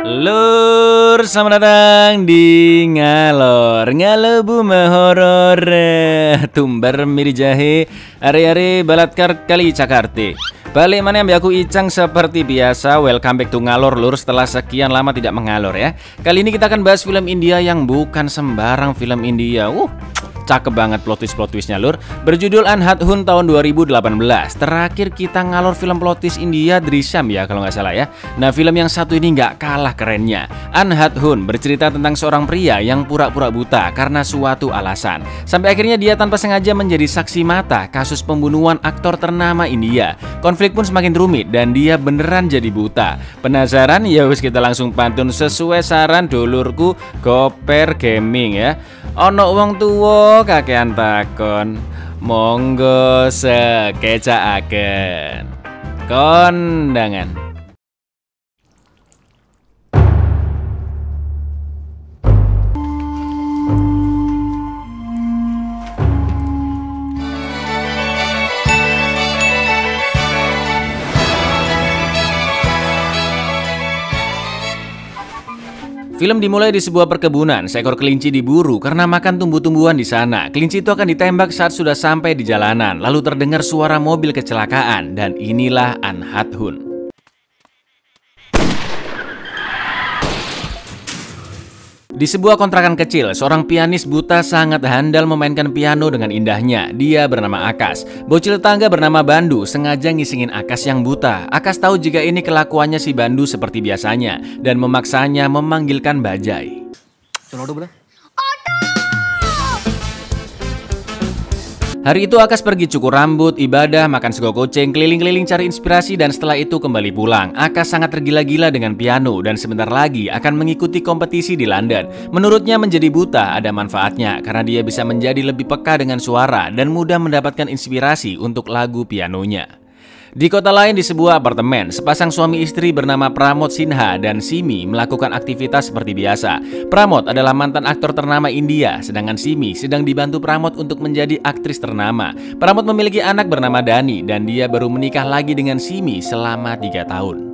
Lur, selamat datang di Ngalor Ngalobu Mahoror Tumbar miri jahe Are-are balatkar kali Cakarti. Balik mana yang aku Icang seperti biasa. Welcome back to Ngalor lur, setelah sekian lama tidak mengalor ya. Kali ini kita akan bahas film India yang bukan sembarang film India. Cakep banget plot twistnya lur. Berjudul Andhadhun tahun 2018. Terakhir kita ngalor film plot twist India Drishyam ya kalau nggak salah ya. Nah film yang satu ini nggak kalah kerennya. Andhadhun bercerita tentang seorang pria yang pura-pura buta karena suatu alasan. Sampai akhirnya dia tanpa sengaja menjadi saksi mata kasus pembunuhan aktor ternama India. Konflik pun semakin rumit dan dia beneran jadi buta. Penasaran? Ya wis kita langsung pantun sesuai saran dulurku Goper Gaming ya. Ono wong tuwa kakean takon, monggo sekecakaken kondangan. Film dimulai di sebuah perkebunan. Seekor kelinci diburu karena makan tumbuh-tumbuhan di sana. Kelinci itu akan ditembak saat sudah sampai di jalanan. Lalu terdengar suara mobil kecelakaan dan inilah Andhadhun. Di sebuah kontrakan kecil, seorang pianis buta sangat handal memainkan piano dengan indahnya. Dia bernama Akas. Bocil tetangga bernama Bandu sengaja ngisingin Akas yang buta. Akas tahu jika ini kelakuannya si Bandu seperti biasanya dan memaksanya memanggilkan Bajai. Hari itu Akas pergi cukur rambut, ibadah, makan sego kucing, keliling-keliling cari inspirasi dan setelah itu kembali pulang. Akas sangat tergila-gila dengan piano dan sebentar lagi akan mengikuti kompetisi di London. Menurutnya menjadi buta ada manfaatnya karena dia bisa menjadi lebih peka dengan suara dan mudah mendapatkan inspirasi untuk lagu pianonya. Di kota lain di sebuah apartemen, sepasang suami istri bernama Pramod Sinha dan Simi melakukan aktivitas seperti biasa. Pramod adalah mantan aktor ternama India, sedangkan Simi sedang dibantu Pramod untuk menjadi aktris ternama. Pramod memiliki anak bernama Dani dan dia baru menikah lagi dengan Simi selama 3 tahun.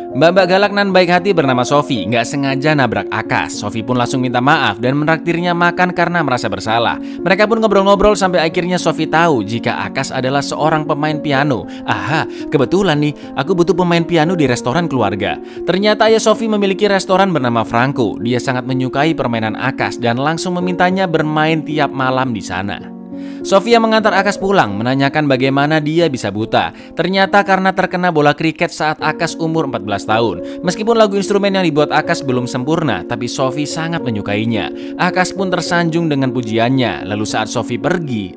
Mbak-mbak galak nan baik hati bernama Sofi nggak sengaja nabrak Akas. Sofi pun langsung minta maaf dan menraktirnya makan karena merasa bersalah. Mereka pun ngobrol-ngobrol sampai akhirnya Sofi tahu jika Akas adalah seorang pemain piano. Aha, kebetulan nih aku butuh pemain piano di restoran keluarga. Ternyata ayah Sofi memiliki restoran bernama Franco. Dia sangat menyukai permainan Akas dan langsung memintanya bermain tiap malam di sana. Sofia mengantar Akas pulang, menanyakan bagaimana dia bisa buta. Ternyata karena terkena bola kriket saat Akas umur 14 tahun. Meskipun lagu instrumen yang dibuat Akas belum sempurna, tapi Sofi sangat menyukainya. Akas pun tersanjung dengan pujiannya. Lalu saat Sofi pergi,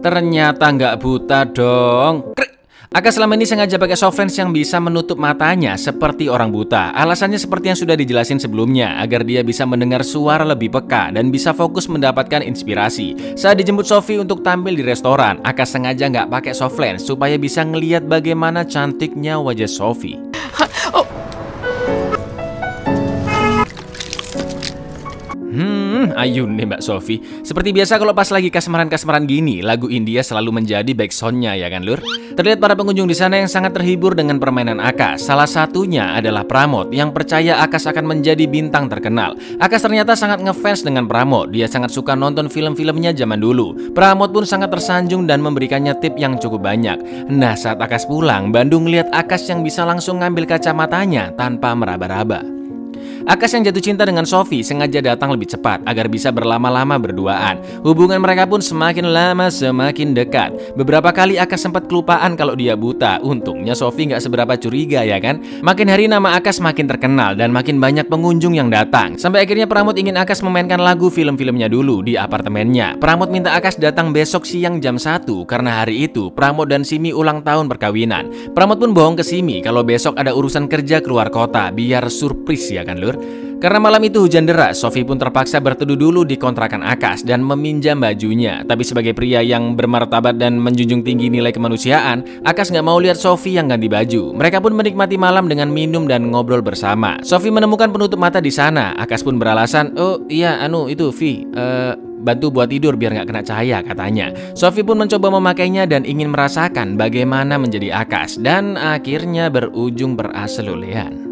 ternyata nggak buta dong. Akas selama ini sengaja pakai soft lens yang bisa menutup matanya seperti orang buta. Alasannya seperti yang sudah dijelasin sebelumnya, agar dia bisa mendengar suara lebih peka dan bisa fokus mendapatkan inspirasi. Saat dijemput Sofi untuk tampil di restoran, Akas sengaja nggak pakai soft lens supaya bisa ngelihat bagaimana cantiknya wajah Sofi. Ayun nih Mbak Sofi. Seperti biasa kalau pas lagi kasmaran-kasmaran gini, lagu India selalu menjadi backsoundnya ya kan lur. Terlihat para pengunjung di sana yang sangat terhibur dengan permainan Akas. Salah satunya adalah Pramod yang percaya Akas akan menjadi bintang terkenal. Akas ternyata sangat ngefans dengan Pramod. Dia sangat suka nonton film-filmnya zaman dulu. Pramod pun sangat tersanjung dan memberikannya tip yang cukup banyak. Nah saat Akas pulang, Bandung lihat Akas yang bisa langsung ngambil kacamatanya tanpa meraba-raba. Akas yang jatuh cinta dengan Sofi sengaja datang lebih cepat agar bisa berlama-lama berduaan. Hubungan mereka pun semakin lama semakin dekat. Beberapa kali Akas sempat kelupaan kalau dia buta. Untungnya Sofi nggak seberapa curiga ya kan. Makin hari nama Akas makin terkenal dan makin banyak pengunjung yang datang. Sampai akhirnya Pramod ingin Akas memainkan lagu film-filmnya dulu di apartemennya. Pramod minta Akas datang besok siang jam 1 karena hari itu Pramod dan Simi ulang tahun perkawinan. Pramod pun bohong ke Simi kalau besok ada urusan kerja keluar kota biar surprise ya kan lur. Karena malam itu hujan deras, Sofi pun terpaksa berteduh dulu di kontrakan Akas dan meminjam bajunya. Tapi sebagai pria yang bermartabat dan menjunjung tinggi nilai kemanusiaan, Akas nggak mau lihat Sofi yang ganti baju. Mereka pun menikmati malam dengan minum dan ngobrol bersama. Sofi menemukan penutup mata di sana. Akas pun beralasan, "Oh iya, itu Vi, bantu buat tidur biar nggak kena cahaya," katanya. Sofi pun mencoba memakainya dan ingin merasakan bagaimana menjadi Akas, dan akhirnya berujung beraselulehan.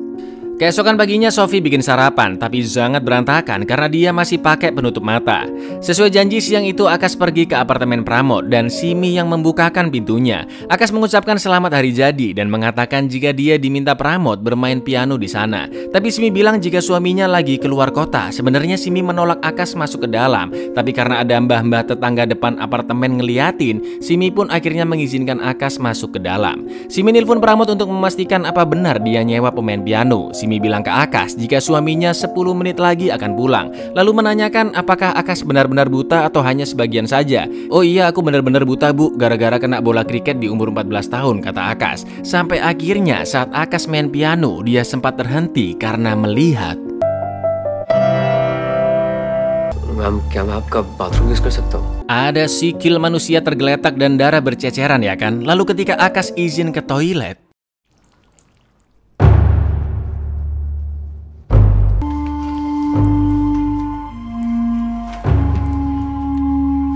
Keesokan paginya Sofi bikin sarapan, tapi sangat berantakan karena dia masih pakai penutup mata. Sesuai janji, siang itu Akas pergi ke apartemen Pramod dan Simi yang membukakan pintunya. Akas mengucapkan selamat hari jadi dan mengatakan jika dia diminta Pramod bermain piano di sana. Tapi Simi bilang jika suaminya lagi keluar kota. Sebenarnya Simi menolak Akas masuk ke dalam, tapi karena ada mbah-mbah tetangga depan apartemen ngeliatin, Simi pun akhirnya mengizinkan Akas masuk ke dalam. Simi nelpon Pramod untuk memastikan apa benar dia nyewa pemain piano. Simi bilang ke Akas jika suaminya 10 menit lagi akan pulang, lalu menanyakan apakah Akas benar-benar buta atau hanya sebagian saja. "Oh iya, aku benar-benar buta bu, gara-gara kena bola kriket di umur 14 tahun, kata Akas. Sampai akhirnya saat Akas main piano, dia sempat terhenti karena melihat. Ada sikil manusia tergeletak dan darah berceceran ya kan? Lalu ketika Akas izin ke toilet,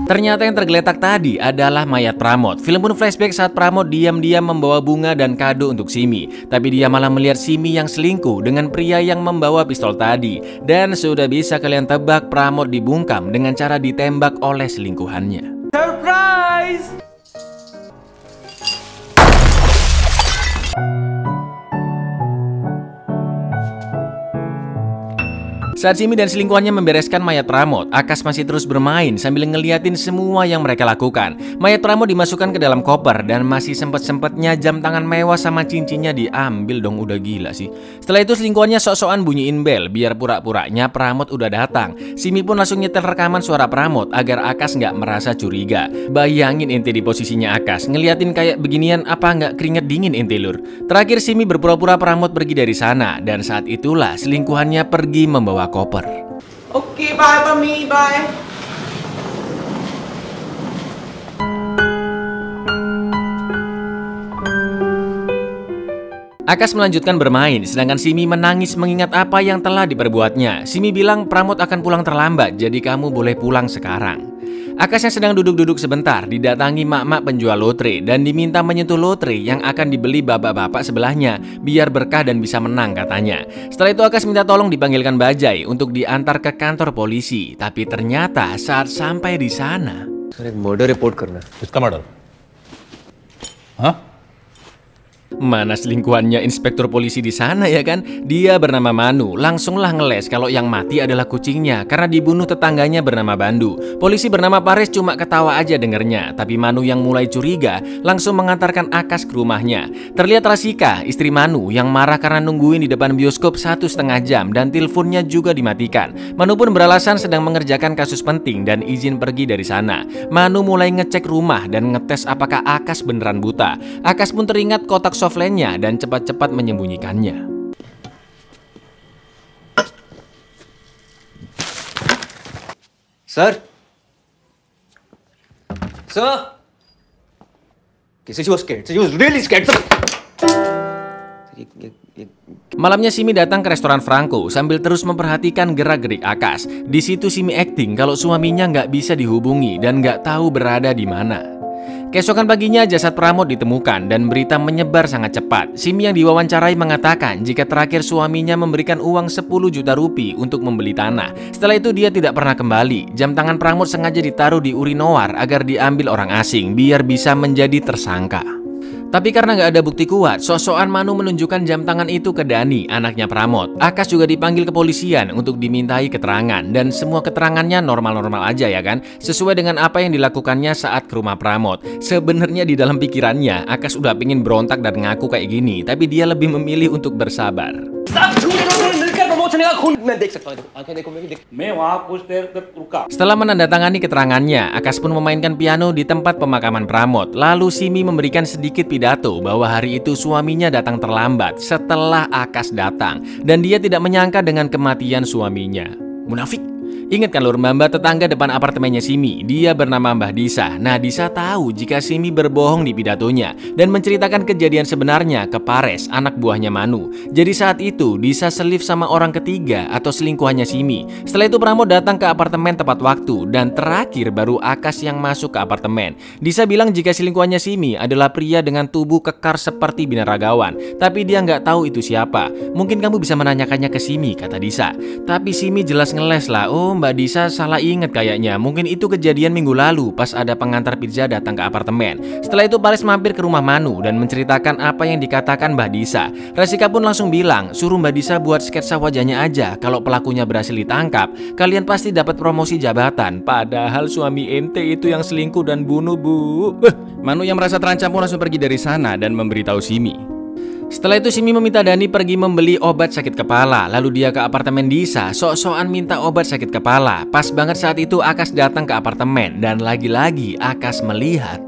ternyata yang tergeletak tadi adalah mayat Pramod. Film pun flashback saat Pramod diam-diam membawa bunga dan kado untuk Simi. Tapi dia malah melihat Simi yang selingkuh dengan pria yang membawa pistol tadi. Dan sudah bisa kalian tebak Pramod dibungkam dengan cara ditembak oleh selingkuhannya. Surprise! Saat Simi dan selingkuhannya membereskan mayat Pramod, Akas masih terus bermain sambil ngeliatin semua yang mereka lakukan. Mayat Pramod dimasukkan ke dalam koper dan masih sempet-sempetnya jam tangan mewah sama cincinnya diambil dong, udah gila sih. Setelah itu selingkuhannya sok-sokan bunyiin bel biar pura-puranya Pramod udah datang. Simi pun langsung nyetel rekaman suara Pramod agar Akas nggak merasa curiga. Bayangin ente di posisinya Akas, ngeliatin kayak beginian apa nggak keringet dingin ente lur. Terakhir Simi berpura-pura Pramod pergi dari sana dan saat itulah selingkuhannya pergi membawa koper. Oke, bye Mami, bye. Akas melanjutkan bermain, sedangkan Simi menangis mengingat apa yang telah diperbuatnya. Simi bilang Pramod akan pulang terlambat, jadi kamu boleh pulang sekarang. Akas yang sedang duduk-duduk sebentar didatangi mak-mak penjual lotre dan diminta menyentuh lotre yang akan dibeli bapak-bapak sebelahnya biar berkah dan bisa menang katanya. Setelah itu Akas minta tolong dipanggilkan Bajai untuk diantar ke kantor polisi. Tapi ternyata saat sampai di sana, murder report karna. Kiska murder? Hah? mana selingkuhannya inspektur polisi di sana ya kan? Dia bernama Manu, langsunglah ngeles kalau yang mati adalah kucingnya karena dibunuh tetangganya bernama Bandu. Polisi bernama Paris cuma ketawa aja dengernya, tapi Manu yang mulai curiga langsung mengantarkan Akas ke rumahnya. Terlihat Rasika, istri Manu yang marah karena nungguin di depan bioskop 1,5 jam dan teleponnya juga dimatikan. Manu pun beralasan sedang mengerjakan kasus penting dan izin pergi dari sana. Manu mulai ngecek rumah dan ngetes apakah Akas beneran buta. Akas pun teringat kotak softlandnya dan cepat-cepat menyembunyikannya. Sir? Sir? She was scared. She was really scared. Malamnya Simi datang ke restoran Franco sambil terus memperhatikan gerak-gerik Akas. Di situ Simi acting kalau suaminya nggak bisa dihubungi dan nggak tahu berada di mana. Keesokan paginya jasad Pramod ditemukan dan berita menyebar sangat cepat. Simi yang diwawancarai mengatakan jika terakhir suaminya memberikan uang 10 juta rupiah untuk membeli tanah. Setelah itu dia tidak pernah kembali. Jam tangan Pramod sengaja ditaruh di urinoir agar diambil orang asing biar bisa menjadi tersangka. Tapi karena nggak ada bukti kuat, sok-sokan Manu menunjukkan jam tangan itu ke Dani, anaknya Pramod. Akas juga dipanggil kepolisian untuk dimintai keterangan dan semua keterangannya normal-normal aja ya kan, sesuai dengan apa yang dilakukannya saat ke rumah Pramod. Sebenarnya di dalam pikirannya Akas udah pingin berontak dan ngaku kayak gini, tapi dia lebih memilih untuk bersabar. सोचने का खून मैं देख सकता हूँ, आंखें देखो मेरी देख। मैं वहाँ कुछ देर तक रुका। Setelah menandatangani keterangannya, Akas pun memainkan piano di tempat pemakaman Pramod. Lalu Simi memberikan sedikit pidato bahwa hari itu suaminya datang terlambat setelah Akas datang, dan dia tidak menyangka dengan kematian suaminya. Munafik. Ingat kan Lur, Mbak tetangga depan apartemennya Simi, dia bernama Mbah Disa. Nah, Disa tahu jika Simi berbohong di pidatonya dan menceritakan kejadian sebenarnya ke Pares, anak buahnya Manu. Jadi saat itu Disa selip sama orang ketiga atau selingkuhannya Simi. Setelah itu Pramod datang ke apartemen tepat waktu, dan terakhir baru Akas yang masuk ke apartemen. Disa bilang jika selingkuhannya Simi adalah pria dengan tubuh kekar seperti binaragawan, tapi dia nggak tahu itu siapa. Mungkin kamu bisa menanyakannya ke Simi, kata Disa. Tapi Simi jelas ngeles lah. Oh, Mbak Disa salah inget kayaknya. Mungkin itu kejadian minggu lalu pas ada pengantar pizza datang ke apartemen. Setelah itu Paris mampir ke rumah Manu dan menceritakan apa yang dikatakan Mbak Disa. Rasika pun langsung bilang, suruh Mbak Disa buat sketsa wajahnya aja. Kalau pelakunya berhasil ditangkap, kalian pasti dapat promosi jabatan. Padahal suami ente itu yang selingkuh dan bunuh, Bu. Manu yang merasa terancam pun langsung pergi dari sana dan memberitahu Simi. Setelah itu Simi meminta Dani pergi membeli obat sakit kepala. Lalu dia ke apartemen Disa, sok-sokan minta obat sakit kepala. Pas banget saat itu Akas datang ke apartemen, dan lagi-lagi Akas melihat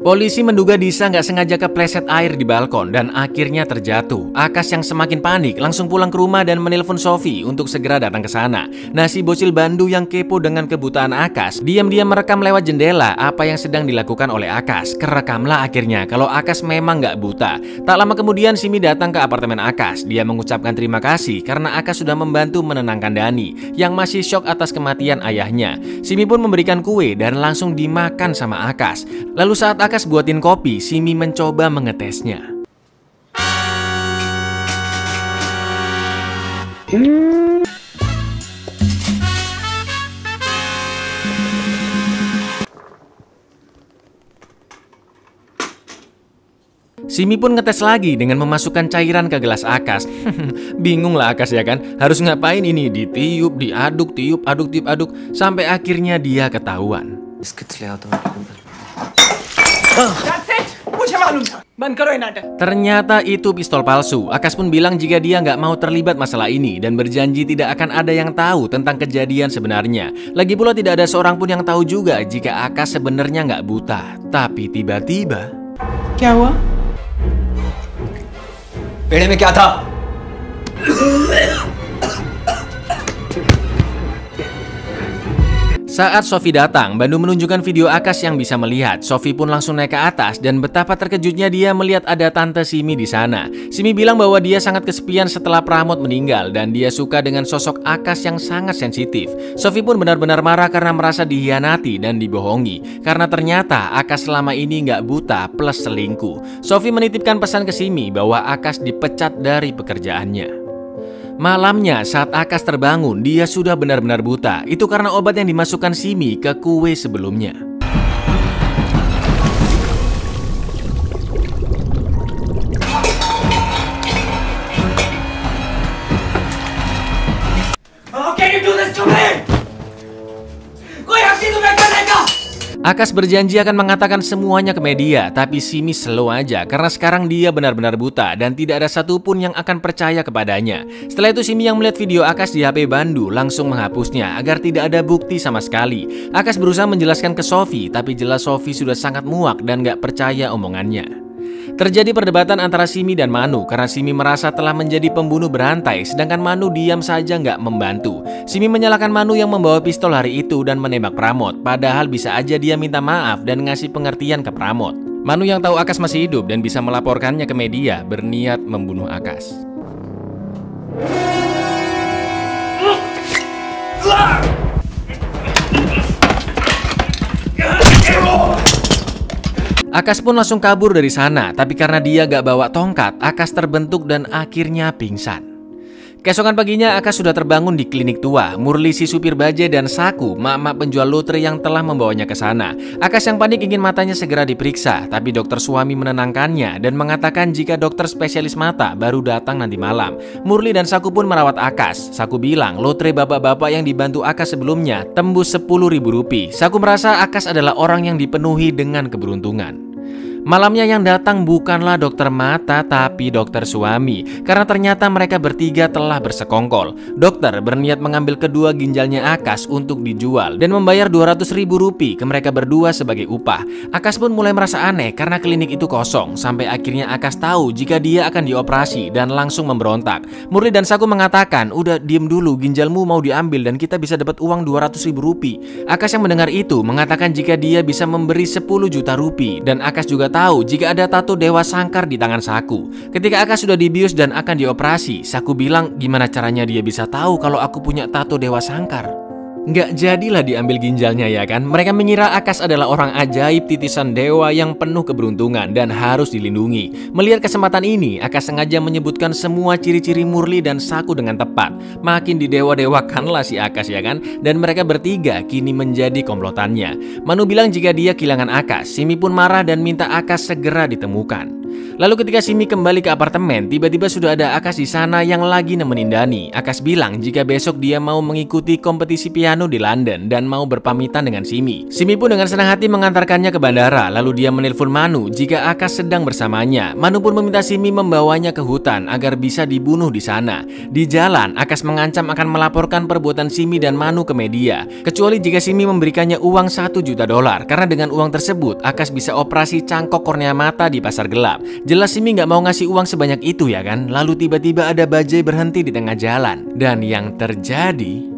polisi menduga Disa nggak sengaja kepleset air di balkon dan akhirnya terjatuh. Akas yang semakin panik langsung pulang ke rumah dan menelpon Sofi untuk segera datang ke sana. Nah, si bocil Bandu yang kepo dengan kebutaan Akas diam-diam merekam lewat jendela apa yang sedang dilakukan oleh Akas. Kerekamlah akhirnya kalau Akas memang nggak buta. Tak lama kemudian Simi datang ke apartemen Akas. Dia mengucapkan terima kasih karena Akas sudah membantu menenangkan Dani yang masih syok atas kematian ayahnya. Simi pun memberikan kue dan langsung dimakan sama Akas. Lalu saat Akas buatin kopi, Simi mencoba mengetesnya. Simi pun ngetes lagi dengan memasukkan cairan ke gelas Akas. Bingung lah Akas ya kan, harus ngapain ini, ditiup, diaduk, tiup, aduk, tiup, aduk, sampai akhirnya dia ketahuan. That's it. मुझे मालूम था. बंद करो ये नाटक. Ternyata itu pistol palsu. Akas pun bilang jika dia nggak mau terlibat masalah ini dan berjanji tidak akan ada yang tahu tentang kejadian sebenarnya. Lagi pula tidak ada seorang pun yang tahu juga jika Akas sebenarnya nggak buta. Tapi tiba-tiba, क्या हुआ? पेड़े में क्या था? saat Sofi datang, Bandu menunjukkan video Akas yang bisa melihat. Sofi pun langsung naik ke atas dan betapa terkejutnya dia melihat ada Tante Simi di sana. Simi bilang bahwa dia sangat kesepian setelah Pramod meninggal dan dia suka dengan sosok Akas yang sangat sensitif. Sofi pun benar-benar marah karena merasa dihianati dan dibohongi. Karena ternyata Akas selama ini nggak buta plus selingkuh. Sofi menitipkan pesan ke Simi bahwa Akas dipecat dari pekerjaannya. Malamnya saat Akas terbangun, dia sudah benar-benar buta. Itu karena obat yang dimasukkan Simi ke kue sebelumnya. How can you do this to me? कोई हक नहीं तुम्हें करने का. Akas berjanji akan mengatakan semuanya ke media, tapi Simi slow aja karena sekarang dia benar-benar buta dan tidak ada satupun yang akan percaya kepadanya. Setelah itu Simi yang melihat video Akas di HP Bandu langsung menghapusnya agar tidak ada bukti sama sekali. Akas berusaha menjelaskan ke Sofi, tapi jelas Sofi sudah sangat muak dan gak percaya omongannya. Terjadi perdebatan antara Simi dan Manu karena Simi merasa telah menjadi pembunuh berantai, sedangkan Manu diam saja nggak membantu. Simi menyalahkan Manu yang membawa pistol hari itu dan menembak Pramod, padahal bisa aja dia minta maaf dan ngasih pengertian ke Pramod. Manu yang tahu Akas masih hidup dan bisa melaporkannya ke media berniat membunuh Akas. Akas pun langsung kabur dari sana, tapi karena dia gak bawa tongkat, Akas terbentuk dan akhirnya pingsan. Keesokan paginya Akas sudah terbangun di klinik tua. Murli si supir bajai dan Saku, mak-mak penjual lotre yang telah membawanya ke sana. Akas yang panik ingin matanya segera diperiksa, tapi dokter suami menenangkannya dan mengatakan jika dokter spesialis mata baru datang nanti malam. Murli dan Saku pun merawat Akas. Saku bilang lotre bapak-bapak yang dibantu Akas sebelumnya tembus 10.000 rupiah. Saku merasa Akas adalah orang yang dipenuhi dengan keberuntungan. Malamnya yang datang bukanlah dokter mata tapi dokter suami, karena ternyata mereka bertiga telah bersekongkol. Dokter berniat mengambil kedua ginjalnya Akas untuk dijual dan membayar 200.000 rupiah ke mereka berdua sebagai upah. Akas pun mulai merasa aneh karena klinik itu kosong, sampai akhirnya Akas tahu jika dia akan dioperasi dan langsung memberontak. Murli dan Saku mengatakan, "Udah diem dulu, ginjalmu mau diambil dan kita bisa dapat uang 200.000 rupiah." Akas yang mendengar itu mengatakan jika dia bisa memberi 10 juta rupiah, dan Akas juga tahu jika ada tato Dewa Sangkar di tangan Saku. Ketika Akas sudah dibius dan akan dioperasi, Saku bilang, "Gimana caranya dia bisa tahu kalau aku punya tato Dewa Sangkar?" Nggak jadilah diambil ginjalnya ya kan. Mereka mengira Akas adalah orang ajaib titisan dewa yang penuh keberuntungan dan harus dilindungi. Melihat kesempatan ini, Akas sengaja menyebutkan semua ciri-ciri Murli dan Saku dengan tepat. Makin didewa-dewakanlah si Akas ya kan. Dan mereka bertiga kini menjadi komplotannya. Manu bilang jika dia kehilangan Akas, Simi pun marah dan minta Akas segera ditemukan. Lalu ketika Simi kembali ke apartemen, tiba-tiba sudah ada Akas di sana yang lagi nemenin Dani. Akas bilang jika besok dia mau mengikuti kompetisi piano di London dan mau berpamitan dengan Simi. Simi pun dengan senang hati mengantarkannya ke bandara. Lalu dia menelpon Manu jika Akas sedang bersamanya. Manu pun meminta Simi membawanya ke hutan agar bisa dibunuh di sana. Di jalan, Akas mengancam akan melaporkan perbuatan Simi dan Manu ke media, kecuali jika Simi memberikannya uang 1 juta dolar. Karena dengan uang tersebut, Akas bisa operasi cangkok kornea mata di pasar gelap. Jelas Simi nggak mau ngasih uang sebanyak itu ya kan. Lalu tiba-tiba ada bajai berhenti di tengah jalan. Dan yang terjadi...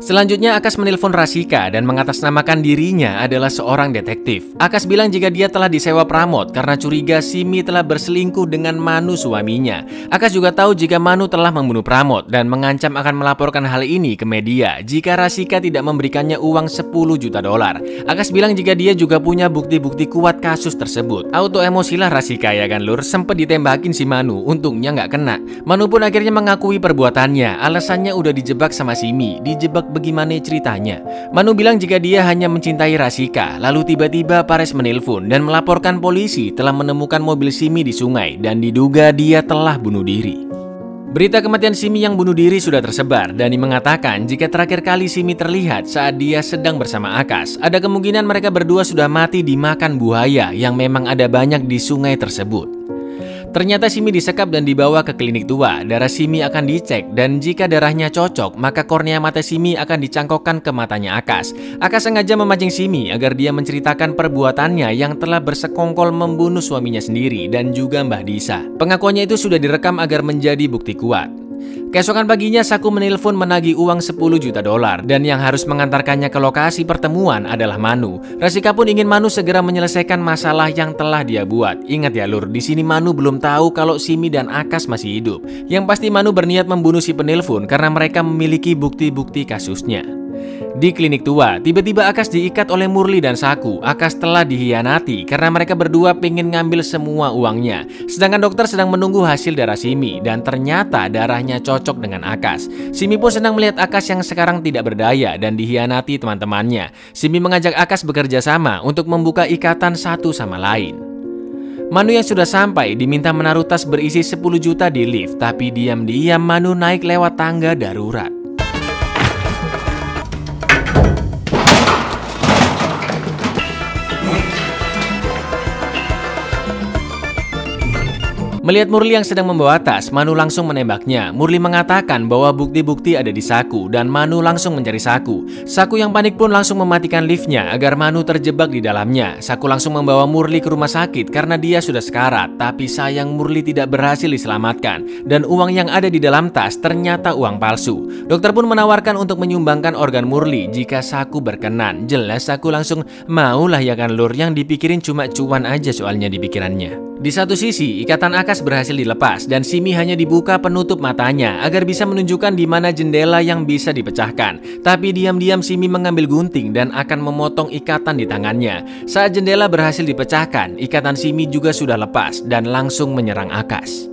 Selanjutnya Akas menelpon Rasika dan mengatasnamakan dirinya adalah seorang detektif. Akas bilang jika dia telah disewa Pramod karena curiga Simi telah berselingkuh dengan Manu suaminya. Akas juga tahu jika Manu telah membunuh Pramod dan mengancam akan melaporkan hal ini ke media jika Rasika tidak memberikannya uang 10 juta dolar. Akas bilang jika dia juga punya bukti-bukti kuat kasus tersebut. Auto emosilah Rasika ya kan lur, sempet ditembakin si Manu, untungnya nggak kena. Manu pun akhirnya mengakui perbuatannya, alasannya udah dijebak sama Simi. Dijebak bagaimana ceritanya? Manu bilang jika dia hanya mencintai Rasika. Lalu tiba-tiba Pares menelpon dan melaporkan polisi telah menemukan mobil Simi di sungai dan diduga dia telah bunuh diri. Berita kematian Simi yang bunuh diri sudah tersebar. Dani mengatakan jika terakhir kali Simi terlihat saat dia sedang bersama Akas, ada kemungkinan mereka berdua sudah mati dimakan buaya yang memang ada banyak di sungai tersebut. Ternyata Simi disekap dan dibawa ke klinik tua. Darah Simi akan dicek dan jika darahnya cocok, maka kornea mata Simi akan dicangkokkan ke matanya Akas. Akas sengaja memancing Simi agar dia menceritakan perbuatannya yang telah bersekongkol membunuh suaminya sendiri dan juga Mbah Disa. Pengakuannya itu sudah direkam agar menjadi bukti kuat. Keesokan paginya Saku menelpon menagih uang 10 juta dolar dan yang harus mengantarkannya ke lokasi pertemuan adalah Manu. Rasika pun ingin Manu segera menyelesaikan masalah yang telah dia buat. Ingat ya lur, di sini Manu belum tahu kalau Simi dan Akas masih hidup. Yang pasti Manu berniat membunuh si penelpon karena mereka memiliki bukti-bukti kasusnya. Di klinik tua, tiba-tiba Akas diikat oleh Murli dan Saku. Akas telah dihianati karena mereka berdua pengen ngambil semua uangnya. Sedangkan dokter sedang menunggu hasil darah Simi dan ternyata darahnya cocok dengan Akas. Simi pun senang melihat Akas yang sekarang tidak berdaya dan dihianati teman-temannya. Simi mengajak Akas bekerja sama untuk membuka ikatan satu sama lain. Manu yang sudah sampai diminta menaruh tas berisi 10 juta di lift, tapi diam-diam Manu naik lewat tangga darurat. Melihat Murli yang sedang membawa tas, Manu langsung menembaknya. Murli mengatakan bahwa bukti-bukti ada di Saku dan Manu langsung mencari Saku. Saku yang panik pun langsung mematikan liftnya agar Manu terjebak di dalamnya. Saku langsung membawa Murli ke rumah sakit karena dia sudah sekarat. Tapi sayang Murli tidak berhasil diselamatkan dan uang yang ada di dalam tas ternyata uang palsu. Dokter pun menawarkan untuk menyumbangkan organ Murli jika Saku berkenan. Jelas Saku langsung maulah ya kan lur, yang dipikirin cuma cuan aja soalnya di pikirannya. Di satu sisi, ikatan Akas berhasil dilepas dan Simi hanya dibuka penutup matanya agar bisa menunjukkan di mana jendela yang bisa dipecahkan. Tapi diam-diam Simi mengambil gunting dan akan memotong ikatan di tangannya. Saat jendela berhasil dipecahkan, ikatan Simi juga sudah lepas dan langsung menyerang Akas.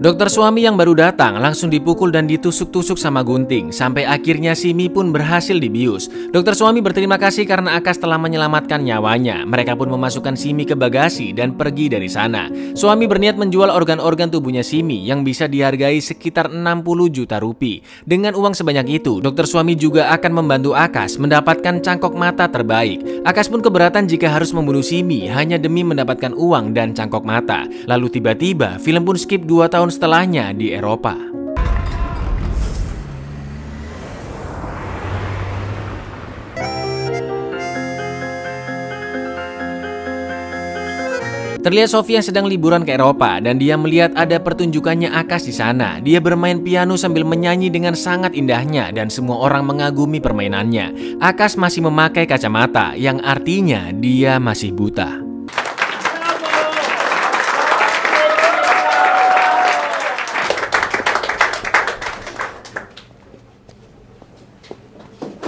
Dokter Suami yang baru datang langsung dipukul dan ditusuk-tusuk sama gunting, sampai akhirnya Simi pun berhasil dibius. Dokter Suami berterima kasih karena Akas telah menyelamatkan nyawanya. Mereka pun memasukkan Simi ke bagasi dan pergi dari sana. Suami berniat menjual organ-organ tubuhnya Simi yang bisa dihargai sekitar 60 juta rupiah. Dengan uang sebanyak itu, Dokter Suami juga akan membantu Akas mendapatkan cangkok mata terbaik. Akas pun keberatan jika harus membunuh Simi hanya demi mendapatkan uang dan cangkok mata. Lalu tiba-tiba film pun skip 2 tahun setelahnya di Eropa. Terlihat Sofia sedang liburan ke Eropa dan dia melihat ada pertunjukannya Akas di sana. Dia bermain piano sambil menyanyi dengan sangat indahnya dan semua orang mengagumi permainannya. Akas masih memakai kacamata yang artinya dia masih buta.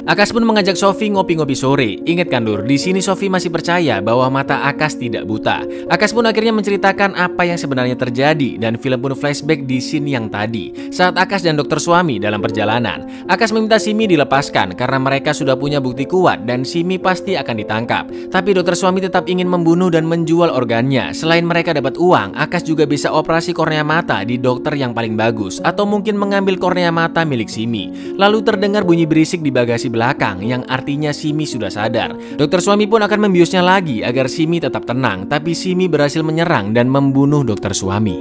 Akas pun mengajak Sofi ngopi-ngopi sore. Ingat kan Lur, di sini Sofi masih percaya bahwa mata Akas tidak buta. Akas pun akhirnya menceritakan apa yang sebenarnya terjadi dan film pun flashback di scene yang tadi saat Akas dan Dokter Suami dalam perjalanan. Akas meminta Simi dilepaskan karena mereka sudah punya bukti kuat dan Simi pasti akan ditangkap. Tapi Dokter Suami tetap ingin membunuh dan menjual organnya. Selain mereka dapat uang, Akas juga bisa operasi kornea mata di dokter yang paling bagus atau mungkin mengambil kornea mata milik Simi. Lalu terdengar bunyi berisik di bagasi belakang yang artinya Simi sudah sadar. Dokter Suami pun akan membiusnya lagi agar Simi tetap tenang, tapi Simi berhasil menyerang dan membunuh Dokter Suami.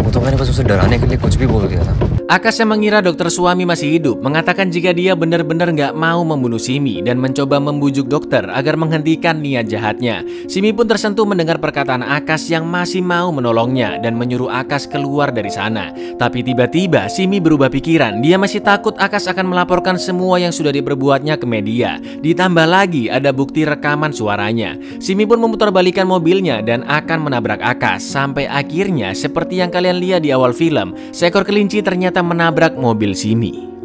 वो तो मैंने बस उसे डराने के लिए कुछ भी बोल दिया था। Akas yang mengira Dokter Suami masih hidup mengatakan jika dia benar-benar nggak mau membunuh Simi dan mencoba membujuk dokter agar menghentikan niat jahatnya. Simi pun tersentuh mendengar perkataan Akas yang masih mau menolongnya dan menyuruh Akas keluar dari sana. Tapi tiba-tiba Simi berubah pikiran. Dia masih takut Akas akan melaporkan semua yang sudah diperbuatnya ke media. Ditambah lagi ada bukti rekaman suaranya. Simi pun memutarbalikkan mobilnya dan akan menabrak Akas sampai akhirnya seperti yang kalian lihat di awal film, seekor kelinci ternyata menabrak mobil Simi.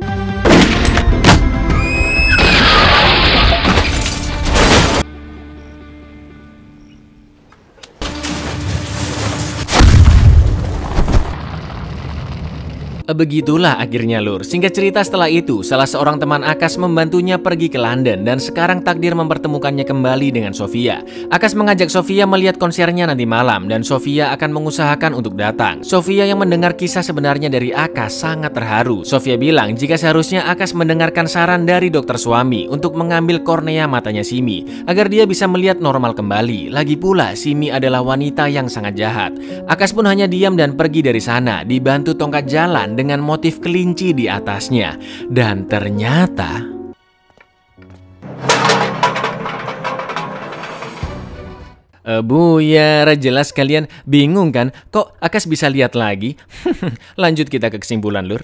Begitulah akhirnya Lur. Singkat cerita setelah itu, salah seorang teman Akas membantunya pergi ke London dan sekarang takdir mempertemukannya kembali dengan Sofia. Akas mengajak Sofia melihat konsernya nanti malam dan Sofia akan mengusahakan untuk datang. Sofia yang mendengar kisah sebenarnya dari Akas sangat terharu. Sofia bilang jika seharusnya Akas mendengarkan saran dari Dokter Suami untuk mengambil kornea matanya Simi agar dia bisa melihat normal kembali. Lagi pula Simi adalah wanita yang sangat jahat. Akas pun hanya diam dan pergi dari sana dibantu tongkat jalan dengan motif kelinci di atasnya. Dan ternyata buyar, jelas kalian bingung kan? Kok Akas bisa lihat lagi? Lanjut kita ke kesimpulan Lur.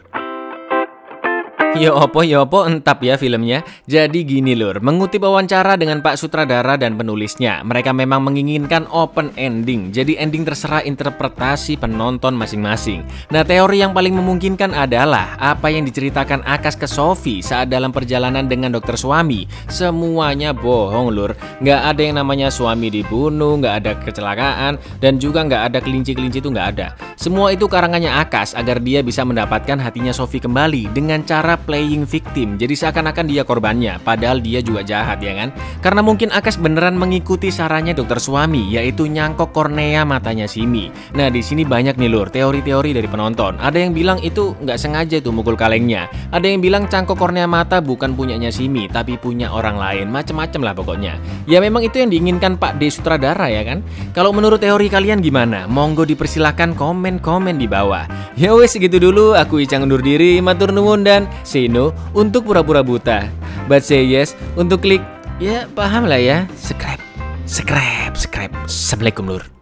Ya opo entap ya filmnya. Jadi gini Lur, mengutip wawancara dengan Pak Sutradara dan penulisnya, mereka memang menginginkan open ending. Jadi ending terserah interpretasi penonton masing-masing. Nah, teori yang paling memungkinkan adalah apa yang diceritakan Akas ke Sofi saat dalam perjalanan dengan Dokter Suami. Semuanya bohong Lur. Nggak ada yang namanya Suami dibunuh, nggak ada kecelakaan, dan juga nggak ada kelinci-kelinci itu nggak ada. Semua itu karangannya Akas agar dia bisa mendapatkan hatinya Sofi kembali dengan cara playing victim. Jadi seakan-akan dia korbannya, padahal dia juga jahat ya kan? Karena mungkin Akas beneran mengikuti sarannya Dokter Suami, yaitu nyangkok kornea matanya Simi. Nah di sini banyak nih Lur teori-teori dari penonton. Ada yang bilang itu nggak sengaja itu mukul kalengnya. Ada yang bilang cangkok kornea mata bukan punyanya Simi, tapi punya orang lain. Macem-macem lah pokoknya. Ya memang itu yang diinginkan Pak D Sutradara ya kan? Kalau menurut teori kalian gimana? Monggo dipersilahkan komen-komen di bawah. Ya wes segitu dulu. Aku Icang undur diri. Matur nuwun dan say no untuk pura-pura buta, but say yes untuk klik, ya paham lah ya, subscribe. Assalamualaikum Lur.